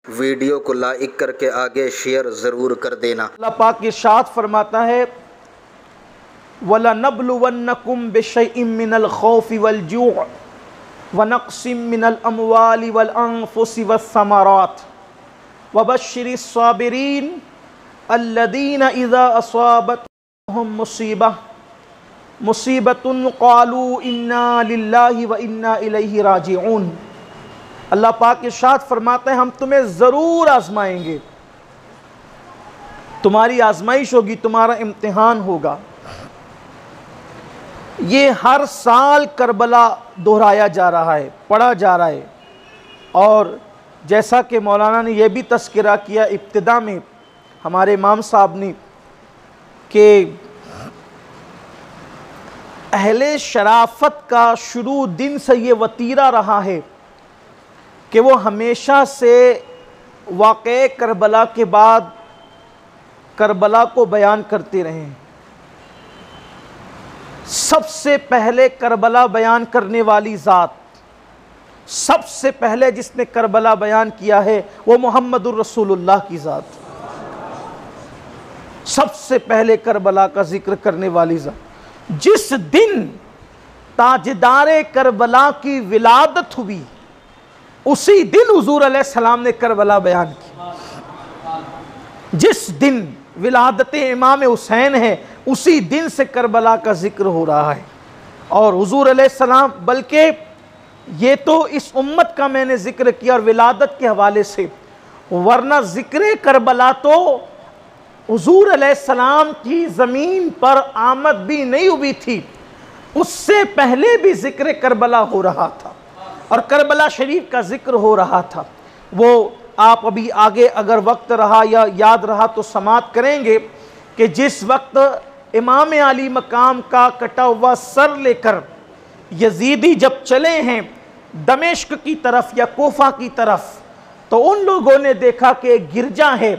Video को like करके आगे शेयर ज़रूर कर देना। अल्लाह पाक इरशाद फरमाता है, वलनब्लुवन्नकुम बिशैइन मिनल खौफि वल जूअ व नक़्सिम मिनल अमवालि वल अनफुसि वस्समरात वबश्शिरिस साबिरीन अल्लज़ीना इज़ा असाबतहुम मुसीबतुन क़ालू इन्ना लिल्लाहि व इन्ना इलैहि राजिऊन। अल्लाह पाक इरशाद फरमाते हैं, हम तुम्हें ज़रूर आज़माएंगे, तुम्हारी आज़माइश होगी, तुम्हारा इम्तिहान होगा। ये हर साल करबला दोहराया जा रहा है, पढ़ा जा रहा है। और जैसा कि मौलाना ने यह भी तज़किरा किया इब्तिदा में हमारे इमाम साहब ने कि अहले शराफत का शुरू दिन से ये वतीरा रहा है कि वो हमेशा से वाक़े करबला के बाद करबला को बयान करते रहे। सबसे पहले करबला बयान करने वाली ज़ात, सबसे पहले जिसने करबला बयान किया है वो मोहम्मदुर रसूलुल्लाह की ज़ात, सबसे पहले करबला का जिक्र करने वाली ज़ात। जिस दिन ताजदारे करबला की विलादत हुई उसी दिन हुजूर अलैहिस्सलाम ने करबला बयान की। जिस दिन विलादत इमाम हुसैन है उसी दिन से करबला का जिक्र हो रहा है। और हुजूर अलैहिस्सलाम, बल्कि ये तो इस उम्मत का मैंने जिक्र किया और विलादत के हवाले से, वरना जिक्र करबला तो हुजूर अलैहिस्सलाम की ज़मीन पर आमद भी नहीं हुई थी, उससे पहले भी जिक्र करबला हो रहा था और करबला शरीफ का जिक्र हो रहा था। वो आप अभी आगे अगर वक्त रहा या याद रहा तो समात करेंगे कि जिस वक्त इमाम अली मकाम का कटा हुआ सर लेकर यजीदी जब चले हैं दमिश्क की तरफ या कोफा की तरफ, तो उन लोगों ने देखा कि एक गिरजा है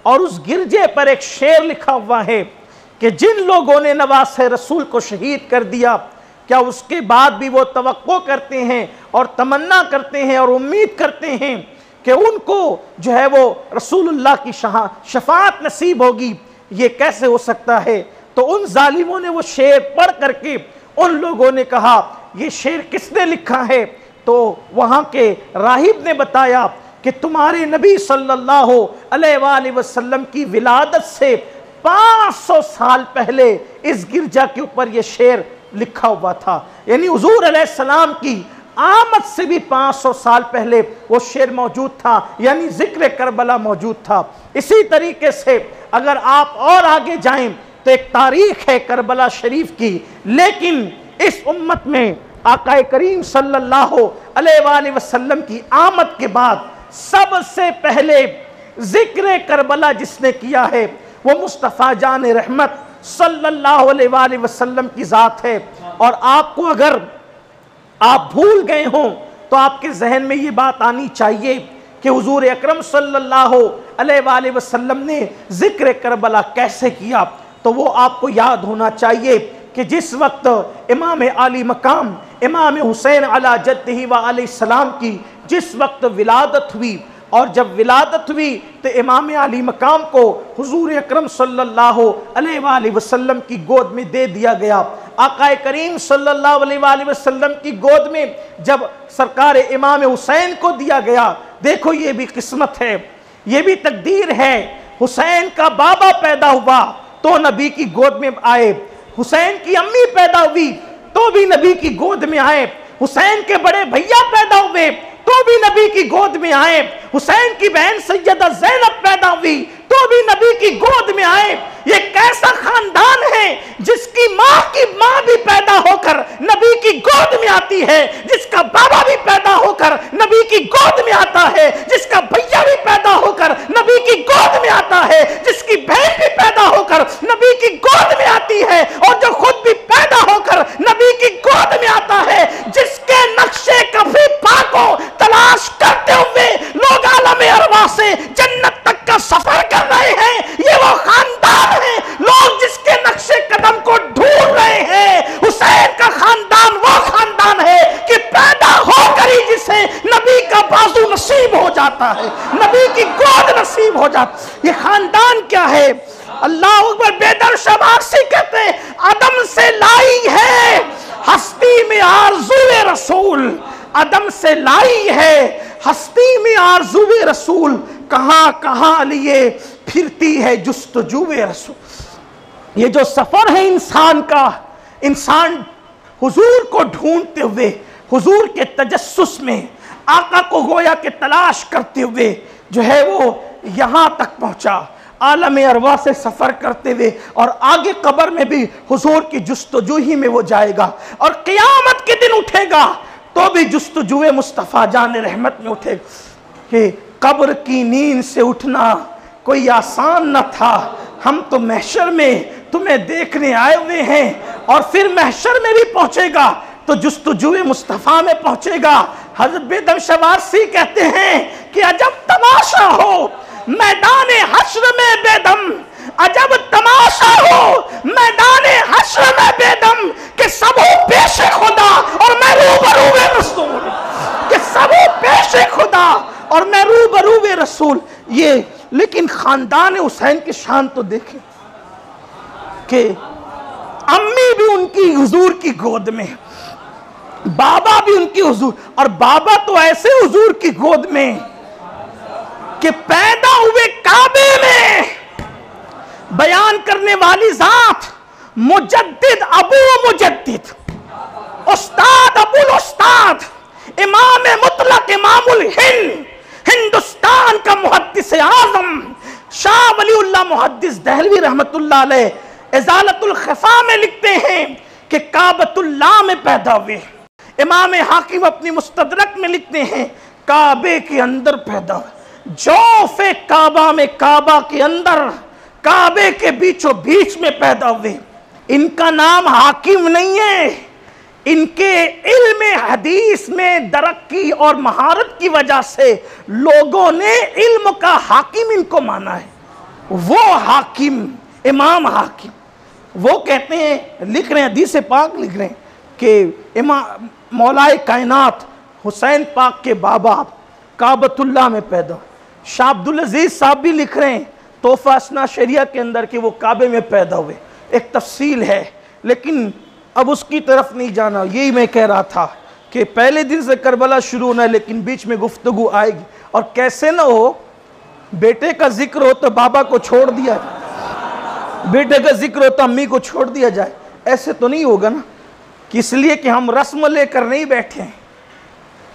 और उस गिरजे पर एक शेर लिखा हुआ है कि जिन लोगों ने नवासे रसूल को शहीद कर दिया, क्या उसके बाद भी वो तवक्को करते हैं और तमन्ना करते हैं और उम्मीद करते हैं कि उनको जो है वो रसूलुल्लाह की शफाअत नसीब होगी? ये कैसे हो सकता है? तो उन जालिमों ने वो शेर पढ़ करके उन लोगों ने कहा, ये शेर किसने लिखा है? तो वहाँ के राहिब ने बताया कि तुम्हारे नबी सल्लल्लाहु अलैहि वसल्लम की विलादत से 500 साल पहले इस गिरजा के ऊपर ये शेर लिखा हुआ था। यानी हुजूर अलैहिस्सलाम की आमद से भी 500 साल पहले वो शेर मौजूद था, यानी जिक्र करबला मौजूद था। इसी तरीके से अगर आप और आगे जाएं तो एक तारीख है करबला शरीफ की, लेकिन इस उम्मत में आका करीम सल्लल्लाहु अलैहि वसल्लम की आमद के बाद सबसे पहले जिक्र करबला जिसने किया है वो मुस्तफ़ा जान रहमत सल्लल्लाहु अलैहि वसल्लम की ज़ात है। और आपको अगर आप भूल गए हों तो आपके जहन में ये बात आनी चाहिए कि हुजूर अकरम सल्लल्लाहु अलैहि वसल्लम ने जिक्र करबला कैसे किया। तो वो आपको याद होना चाहिए कि जिस वक्त इमाम आली मकाम इमाम हुसैन अला जद्दिही व अलैहिस्सलाम की जिस वक्त विलादत हुई, और जब विलादत हुई तो इमाम अली मकाम को हुजूर अकरम सल्लल्लाहु अलैहि वसल्लम की गोद में दे दिया गया। आका करीम सल्लल्लाहु अलैहि वसल्लम की गोद में जब सरकार इमाम हुसैन को दिया गया, देखो ये भी किस्मत है, ये भी तकदीर है। हुसैन का बाबा पैदा हुआ तो नबी की गोद में आए, हुसैन की अम्मी पैदा हुई तो भी नबी की गोद में आए, हुसैन के बड़े भैया पैदा हुए तो भी नबी की गोद में आए, हुसैन की बहन सैयदा ज़ैनब पैदा हुई तो भी नबी की गोद में आए। ये कैसा खानदान है जिसकी माँ की माँ भी पैदा होकर नबी की गोद में आती है, जिसका बाबा भी पैदा होकर नबी की गोद में आता है, जिसका भैया भी पैदा होकर नबी की गोद में आता है, जिसकी बहन भी पैदा होकर नबी की गोद में आती है और जो खुद भी पैदा होकर नबी की गोद में आता है, जिसके नक्शे कभी पाको तलाश करते हुए लोग आलम अरवा से जन्नत तक का सफर कर रहे हैं, ये वो खानदान है। लोग जिसके नक्शे कदम को ढूंढ रहे हैं, हुसैन का खानदान वो खानदान है कि पैदा होकर ही जिसे नबी का बाजू नसीब हो जाता है, नबी नबी की गोद नसीब हो जाती। ये खानदान क्या है? अल्लाह अकबर। बेदर शबासी कहते हैं अदम से लाई है हस्ती में आरज़ूए रसूल, अदम से लाई है हस्ती में आरज़ूए रसूल, कहां कहां लिए फिरती है जुस्तजूए रसूल। ये जो सफर है इंसान का, इंसान हुजूर को ढूंढते हुए, हुजूर के तजस्सुस में आका को गोया के तलाश करते हुए जो है वो यहां तक पहुंचा, आलम अरवा से सफर करते हुए, और आगे कब्र में भी हुजूर की जुस्तजूही में वो जाएगा, और क़यामत के दिन उठेगा तो भी जुस्तजूए मुस्तफ़ा जान रहमत में उठेगा। कि कब्र की नींद से उठना कोई आसान न था, हम तो महशर में तुम्हें देखने आए हुए हैं, और फिर महशर में भी पहुंचेगा तो जुस्तजूए मुस्तफ़ा में पहुंचेगा। हज़रत बेदम शवारसी कहते हैं कि अजब तमाशा हो मैदाने हश्र में बेदम, अजब तमाशा हो मैदाने हश्र में बेदम, कि सब पेश खुदा और मैं रूबरूए रसूल, कि सब पेश खुदा और मैं रूबरूए रसूल। ये लेकिन खानदान हुसैन की शान तो देखें कि अम्मी भी उनकी हुजूर की गोद में, बाबा भी उनकी हुजूर, और बाबा तो ऐसे हुजूर की गोद में कि पैदा हुए काबे में। बयान करने वाली जात मुजद्दिद अबू मुजद्दिद, उस्ताद अबुल उस्ताद, इमाम मुतलक इमामुल हिंद, हिंदुस्तान का मुहद्दिस आजम शाह वलीउल्लाह मुहद्दिस दहलवी रहमतुल्लाह अलैह इजालतुल खफा में लिखते हैं कि काबतुल्लाह में पैदा हुए। इमाम हाकिम अपनी मुस्तदरक में लिखते हैं काबे के अंदर पैदा हुए, जौफे काबा में, काबा के अंदर, काबे के बीचों बीच में पैदा हुए। इनका नाम हाकिम नहीं है, इनके इल्म हदीस में तरक्की और महारत की वजह से लोगों ने इल्म का हाकिम इनको माना है। वो हाकिम, इमाम हाकिम, वो कहते हैं, लिख रहे हैं हदीस पाक लिख रहे हैं कि इमाम मौलाए कायनात हुसैन पाक के बाबा काबतुल्लाह में पैदा। शाह अब्दुल अजीज साहब भी लिख रहे हैं तोहफा असना शरिया के अंदर कि वो काबे में पैदा हुए। एक तफसील है लेकिन अब उसकी तरफ नहीं जाना। यही मैं कह रहा था कि पहले दिन से करबला शुरू होना है, लेकिन बीच में गुफ्तगू आएगी, और कैसे ना हो बेटे का जिक्र हो तो बाबा को छोड़ दिया जाए, बेटे का जिक्र हो तो अम्मी को छोड़ दिया जाए, ऐसे तो नहीं होगा ना। इसलिए कि हम रस्म लेकर नहीं बैठे हैं।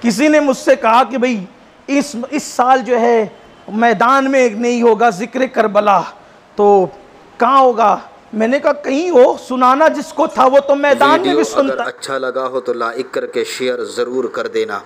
किसी ने मुझसे कहा कि भाई इस साल जो है मैदान में नहीं होगा जिक्र करबला, तो कहाँ होगा? मैंने कहा कहीं हो, सुनाना जिसको था वो तो मैदान में भी सुनता। अगर अच्छा लगा हो तो लाइक करके शेयर ज़रूर कर देना।